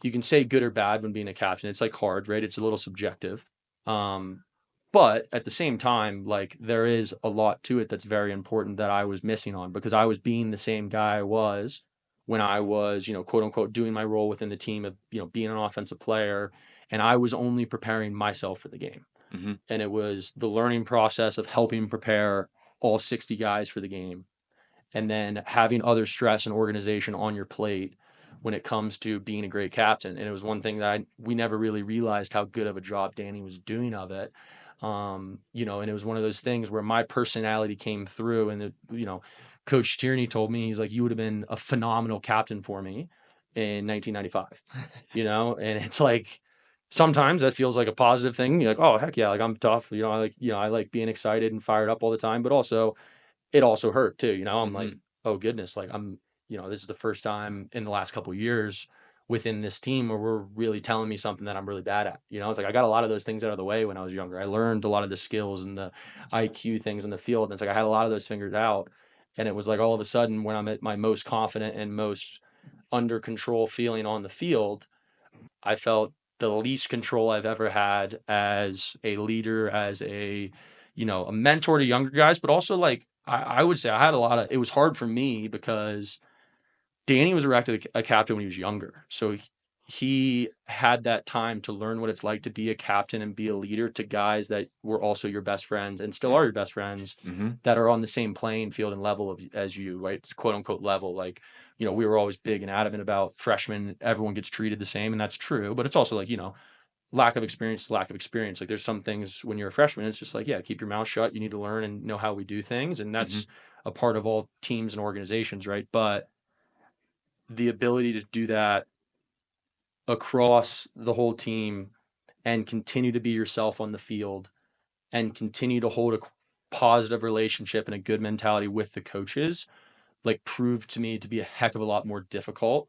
you can say good or bad when being a captain. It's like hard, right? It's a little subjective. But at the same time, like there is a lot to it that's very important that I was missing on because I was being the same guy I was when I was, quote unquote, doing my role within the team of, being an offensive player. And I was only preparing myself for the game. Mm-hmm. And it was the learning process of helping prepare all 60 guys for the game and then having other stress and organization on your plate when it comes to being a great captain. And it was one thing that we never really realized how good of a job Danny was doing of it. And it was one of those things where my personality came through and, Coach Tierney told me, he's like, you would have been a phenomenal captain for me in 1995, and it's like, sometimes that feels like a positive thing. You're like, oh, heck yeah. Like I'm tough. I like being excited and fired up all the time, but also it also hurt too. I'm Mm-hmm. like, oh goodness, like this is the first time in the last couple of years within this team where we're really telling me something that I'm really bad at. It's like I got a lot of those things out of the way when I was younger. I learned a lot of the skills and the IQ things in the field. And it's like I had a lot of those figured out. And it was like all of a sudden when I'm at my most confident and most under control feeling on the field, I felt the least control I've ever had as a leader, as a mentor to younger guys, but also like I would say I had it was hard for me because Danny was elected a captain when he was younger. So he had that time to learn what it's like to be a captain and be a leader to guys that were also your best friends and still are your best friends Mm-hmm. that are on the same playing field and level as you, right? It's quote unquote level. Like, we were always big and adamant about freshmen. Everyone gets treated the same, and that's true. But it's also like, lack of experience is lack of experience. Like there's some things when you're a freshman, it's just like, yeah, keep your mouth shut. You need to learn and know how we do things. And Mm-hmm. that's a part of all teams and organizations, right? But the ability to do that across the whole team and continue to be yourself on the field and continue to hold a positive relationship and a good mentality with the coaches, like proved to me to be a heck of a lot more difficult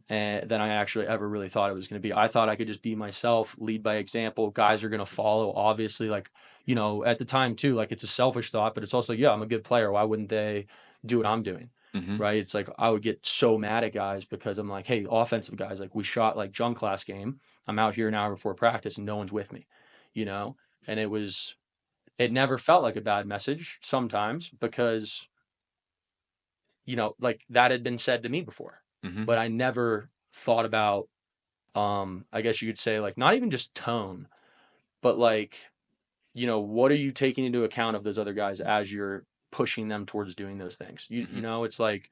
than I actually ever really thought it was going to be. I thought I could just be myself, lead by example. Guys are going to follow, obviously. Like, at the time too, like it's a selfish thought, but it's also, yeah, I'm a good player. Why wouldn't they do what I'm doing? Mm-hmm. Right. It's like I would get so mad at guys because I'm like, hey, offensive guys, like we shot like junk class game. I'm out here an hour before practice and no one's with me, you know? And it never felt like a bad message sometimes because like that had been said to me before, Mm-hmm. but I never thought about, I guess you could say like not even just tone, but like, what are you taking into account of those other guys as you're pushing them towards doing those things? Mm-hmm. It's like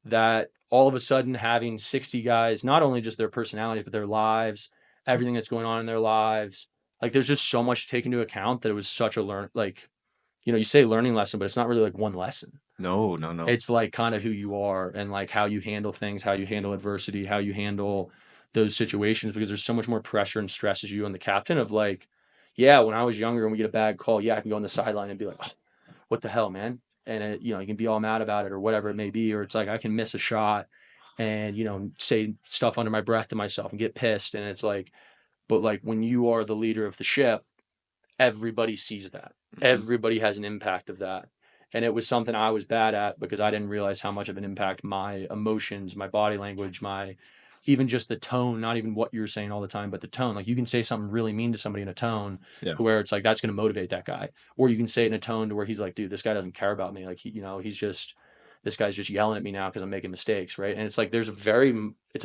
that all of a sudden having 60 guys, not only just their personalities, but their lives, everything that's going on in their lives. Like there's just so much to take into account that it was such a you say learning lesson, but it's not really like one lesson. No, no, no. It's like kind of who you are and like how you handle things, how you handle adversity, how you handle those situations because there's so much more pressure and stress as you on the captain of like, yeah, when I was younger and we get a bad call, yeah, I can go on the sideline and be like, oh, what the hell, man? And you can be all mad about it or whatever it may be, or it's like I can miss a shot and say stuff under my breath to myself and get pissed, and it's like, but like when you are the leader of the ship, everybody sees that. Mm-hmm. Everybody has an impact of that. And it was something I was bad at because I didn't realize how much of an impact my emotions, my body language, my even just the tone, not even what you're saying all the time, but the tone. Like you can say something really mean to somebody in a tone Yeah. to where it's like that's going to motivate that guy. Or you can say it in a tone to where he's like, dude, this guy doesn't care about me. Like he's just this guy's just yelling at me now because I'm making mistakes, right? And it's like it's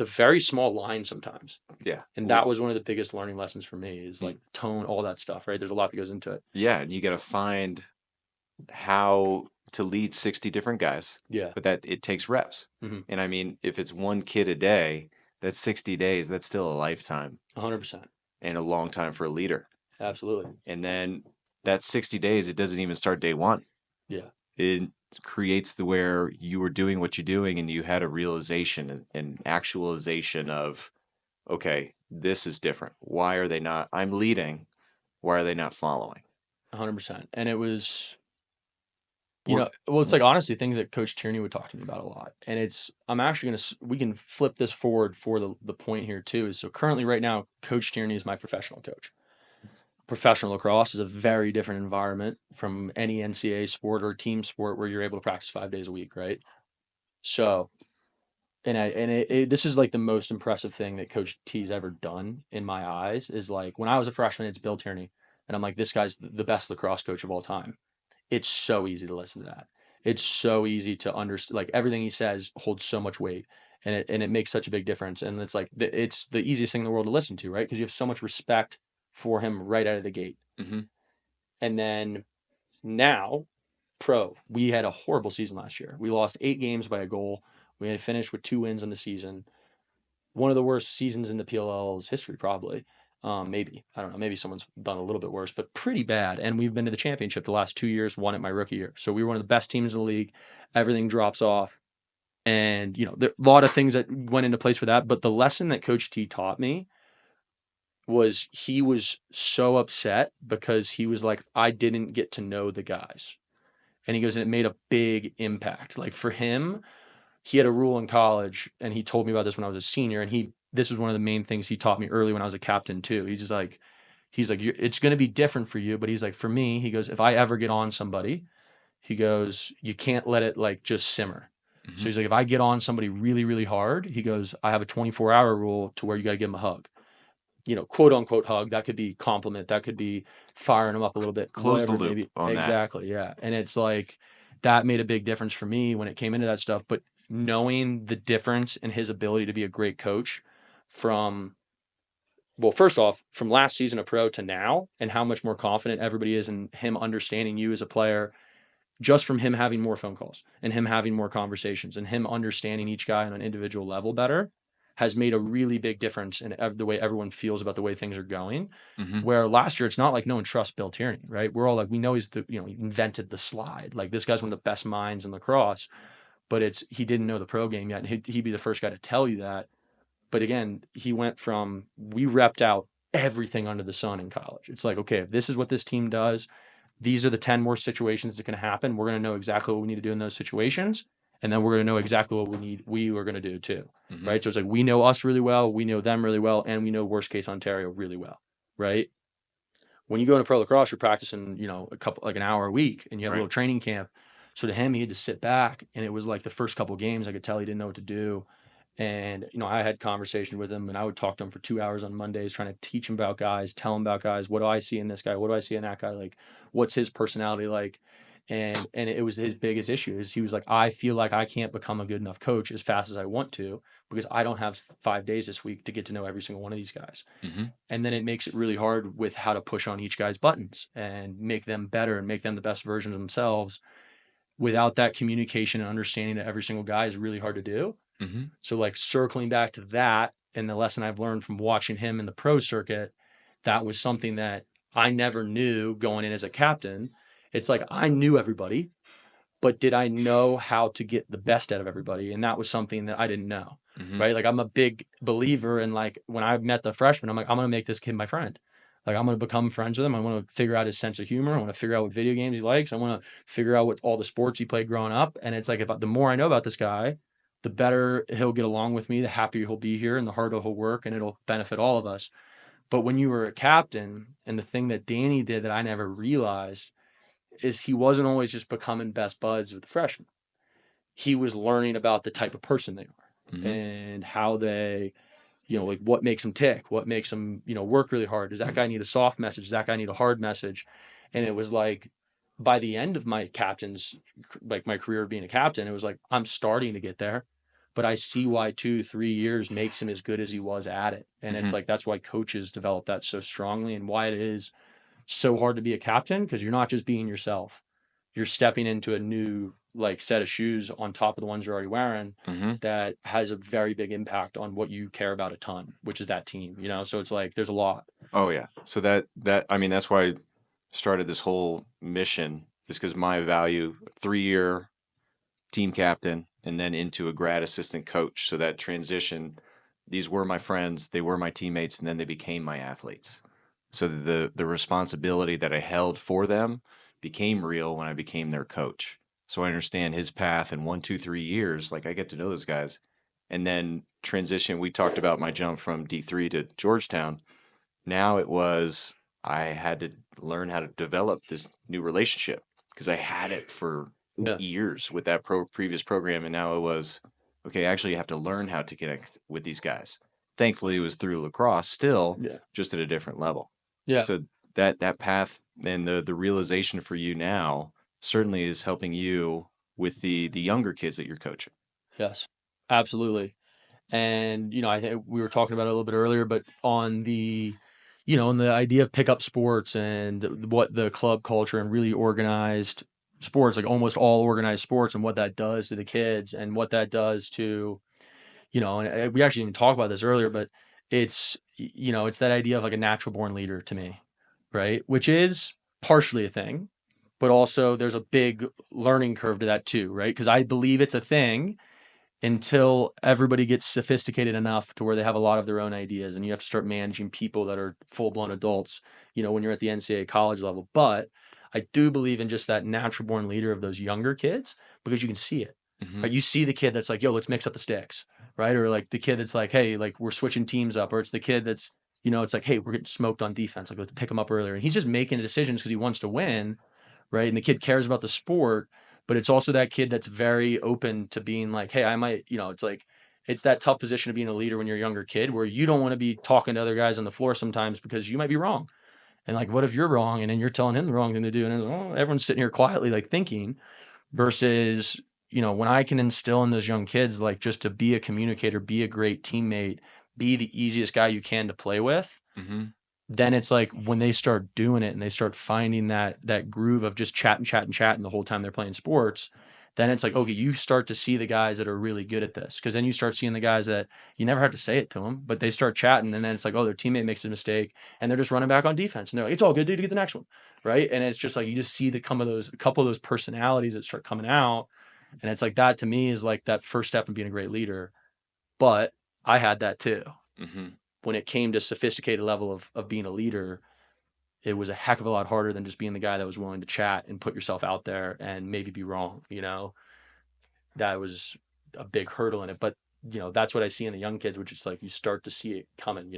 a very small line sometimes. Yeah. And that was one of the biggest learning lessons for me is Mm. like tone, all that stuff, right? There's a lot that goes into it. Yeah, and you got to find how to lead 60 different guys, Yeah. but that it takes reps. Mm-hmm. And I mean, if it's one kid a day, that's 60 days, that's still a lifetime 100%. and a long time for a leader. Absolutely. And then that 60 days, it doesn't even start day one. Yeah. It creates the where you were doing what you're doing and you had a realization and actualization of, okay, this is different. Why are they not? I'm leading. Why are they not following? 100%. And it was, What? well, it's like honestly things that Coach Tierney would talk to me about a lot. And I'm actually we can flip this forward for the point here too. Is so currently right now, Coach Tierney is my professional coach. Professional lacrosse is a very different environment from any NCAA sport or team sport where you're able to practice 5 days a week, right? So this is like the most impressive thing that Coach T's ever done in my eyes is like when I was a freshman, it's Bill Tierney, and I'm like, this guy's the best lacrosse coach of all time. It's so easy to listen to that. It's so easy to understand. Like everything he says holds so much weight, and it makes such a big difference. And it's like it's the easiest thing in the world to listen to, right? Because you have so much respect for him right out of the gate. Hmm. And then now, we had a horrible season last year. We lost 8 games by a goal. We had finished with 2 wins in the season. One of the worst seasons in the PLL's history, probably. Maybe I don't know. Maybe someone's done a little bit worse, but pretty bad. And we've been to the championship the last 2 years. Won it my rookie year, so we were one of the best teams in the league. Everything drops off, and there are a lot of things that went into place for that. But the lesson that Coach T taught me was he was so upset because he was like, I didn't get to know the guys, and he goes, and it made a big impact. Like for him, he had a rule in college, and he told me about this when I was a senior, and this was one of the main things he taught me early when I was a captain too. He's like, it's going to be different for you, but he's like, for me, he goes, if I ever get on somebody, he goes, you can't let it like just simmer. So Hmm. he's like, if I get on somebody really, really hard, he goes, I have a 24-hour rule to where you got to give him a hug, quote unquote hug. That could be compliment. That could be firing him up a little bit, Close the whatever it may loop be. on that. Exactly. Yeah. And it's like that made a big difference for me when it came into that stuff. But knowing the difference in his ability to be a great coach from, well, first off, from last season of pro to now, and how much more confident everybody is in him understanding you as a player, just from him having more phone calls and him having more conversations and him understanding each guy on an individual level better has made a really big difference in the way everyone feels about the way things are going. Hmm. Where last year, it's not like no one trusts Bill Tierney, right? We're all like, we know he invented the slide. Like this guy's one of the best minds in lacrosse, but he didn't know the pro game yet. And he'd be the first guy to tell you that. But again, he went from, we repped out everything under the sun in college. It's like, okay, if this is what this team does, these are the 10 worst situations that can happen. We're going to know exactly what we need to do in those situations. And then we're going to know exactly what we are going to do too. Hmm. Right. So it's like, we know us really well. We know them really well. And we know worst case Ontario really well. Right. When you go into pro lacrosse, you're practicing, like an hour a week, and you have a Right. little training camp. So to him, he had to sit back, and it was like the first couple of games, I could tell he didn't know what to do. And I had conversation with him, and I would talk to him for 2 hours on Mondays, trying to teach him about guys, tell him about guys. What do I see in this guy? What do I see in that guy? Like, what's his personality like? And it was his biggest issue is he was like, I feel like I can't become a good enough coach as fast as I want to because I don't have 5 days this week to get to know every single one of these guys. Hmm. And then it makes it really hard with how to push on each guy's buttons and make them better and make them the best version of themselves. Without that communication and understanding to every single guy is really hard to do. Hmm. So like circling back to that and the lesson I've learned from watching him in the pro circuit, that was something that I never knew going in as a captain. It's like I knew everybody, but did I know how to get the best out of everybody? And that was something that I didn't know. Hmm. Right. Like I'm a big believer in like when I met the freshman, I'm like, I'm gonna make this kid my friend. Like I'm gonna become friends with him. I want to figure out his sense of humor. I want to figure out what video games he likes. I want to figure out what all the sports he played growing up. And it's like if the more I know about this guy, the better he'll get along with me, the happier he'll be here, and the harder he'll work, and it'll benefit all of us. But when you were a captain, and the thing that Danny did that I never realized is he wasn't always just becoming best buds with the freshmen. He was learning about the type of person they are Hmm. and how they, like what makes them tick, what makes them, work really hard. Does that guy need a soft message? Does that guy need a hard message? And it was like, by the end of like my career being a captain, it was like, I'm starting to get there, but I see why 2, 3 years makes him as good as he was at it. And it's Hmm. like, that's why coaches develop that so strongly and why it is so hard to be a captain because you're not just being yourself. You're stepping into a new like set of shoes on top of the ones you're already wearing Hmm. that has a very big impact on what you care about a ton, which is that team. So it's like there's a lot. Oh yeah. So that I mean that's why I started this whole mission is because my value 3 year team captain and then into a grad assistant coach. So that transition, these were my friends, they were my teammates, and then they became my athletes. So the responsibility that I held for them became real when I became their coach. So I understand his path in 1, 2, 3 years. Like I get to know those guys, and then transition. We talked about my jump from D3 to Georgetown. Now it was I had to learn how to develop this new relationship because I had it for Yeah. years with that previous program, and now it was okay, actually you have to learn how to connect with these guys. Thankfully, it was through lacrosse, still Yeah. just at a different level. Yeah. So that path and the realization for you now certainly is helping you with the younger kids that you're coaching. Yes. Absolutely. And, I think we were talking about it a little bit earlier, but on on the idea of pickup sports and what the club culture and really organized sports, like almost all organized sports, and what that does to the kids and what that does to, and we actually didn't talk about this earlier, but it's that idea of like a natural born leader to me, right? Which is partially a thing, but also there's a big learning curve to that too, right? Because I believe it's a thing until everybody gets sophisticated enough to where they have a lot of their own ideas and you have to start managing people that are full-blown adults, when you're at the NCAA college level. But I do believe in just that natural born leader of those younger kids because you can see it. Hmm. Right? You see the kid that's like, yo, let's mix up the sticks, right? Or like the kid that's like, hey, like we're switching teams up, or it's the kid that's, it's like, hey, we're getting smoked on defense. Like let's pick him up earlier. And he's just making decisions because he wants to win, right? And the kid cares about the sport, but it's also that kid that's very open to being like, hey, I might, it's like it's that tough position of being a leader when you're a younger kid where you don't want to be talking to other guys on the floor sometimes because you might be wrong. And like, what if you're wrong? And then you're telling him the wrong thing to do. And everyone's sitting here quietly, like thinking versus, when I can instill in those young kids, like just to be a communicator, be a great teammate, be the easiest guy you can to play with, Hmm. then it's like when they start doing it and they start finding that groove of just chatting the whole time they're playing sports, then it's like, okay, you start to see the guys that are really good at this. Because then you start seeing the guys that you never have to say it to them, but they start chatting, and then it's like, oh, their teammate makes a mistake, and they're just running back on defense, and they're like, it's all good, dude, to get the next one, right? And it's just like you just see a couple of those personalities that start coming out, and it's like that to me is like that first step in being a great leader. But I had that too Hmm. when it came to sophisticated level of being a leader. It was a heck of a lot harder than just being the guy that was willing to chat and put yourself out there and maybe be wrong. That was a big hurdle in it. But, that's what I see in the young kids, which is like you start to see it coming.